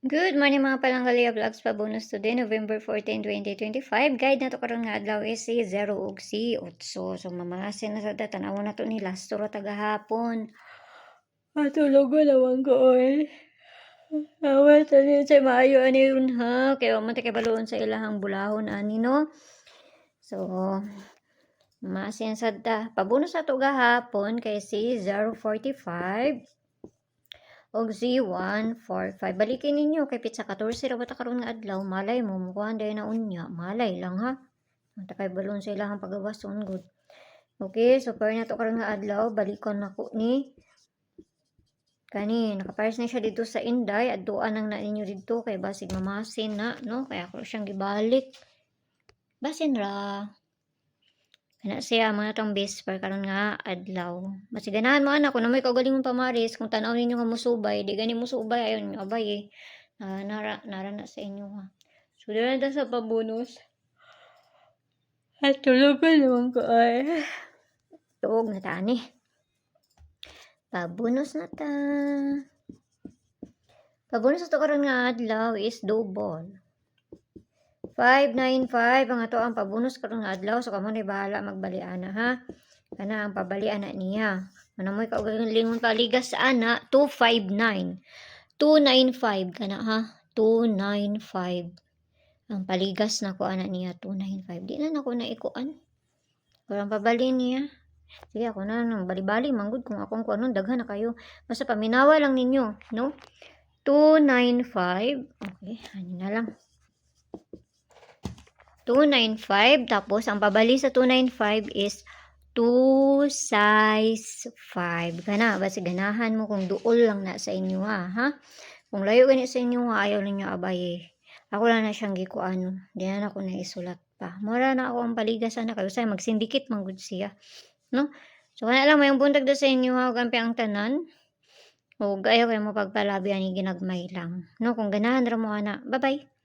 Good morning mga Palanggalia Vlogs, pa-bonus today, November 14, 2025. Guide na to karon nga adlaw is si 0 ug si 8. So mamamasin na sa tanaw na to ni last turo tagahapon. Matulog ko naman ko Awat ani sa maayo ani yun ha. Kaya man kay baluon sa ilahang bulahon ani no. So masin sad ta. Pa-bonus na to gahapon kay si 045. Og Z145. Balikin ninyo kay pizza 14 ra bata karon nga adlaw, malay mo mukuhan day na unya, malay lang ha. Anta kay balon sa ilahang pagawason good. Okay, so para na to karon nga adlaw, balikon nako ni kani nakapares na siya dito sa Inday, adtuan nang na ninyo dito kay basig mamasin na no, kaya ako siyang gibalik. Basin ra. Kana siya mga tong base per karon nga adlaw. Masiganahan mo anak ko na may kaugaling mong pamaris kung tanaw ninyo nga musubay, di gani musubay ayon abay eh. Nara na sa inyo ha. So dira na sa pabonus. At tulog ko naman ko ay. Tuog na ta ni. Pabonus na ta. Pabonus to karon nga adlaw is double. 595 ang ato ang pabonus karon nga adlaw, so kamo ni bahala magbaliana ha. Kana ang pabalian na niya. Ano mo kaugalingon paligas sa ana 259. 295 kana ha. 295. Ang paligas na ko ana niya 295. Di na nako na ikuan. Kurang pabali niya. Sige ako na nang bali-bali manggod kung akong kuanon daghan na kayo. Basta paminawa lang ninyo, no? 295. Okay, ano na lang. 295 tapos ang pabali sa 295 is 2 size 5 kana basta ganahan mo kung duol lang na sa inyo ha kung layo gani sa inyo ayaw ninyo abay ako lang na siyang gikuan di na ako na isulat pa mura na ako ang paligasan na kayo say magsindikit man gud siya no so kana lang mayong buntag do sa inyo ha gampi ang tanan o ayaw kayo mo pagpalabi ani ginagmay lang no kung ganahan ra mo ana bye bye.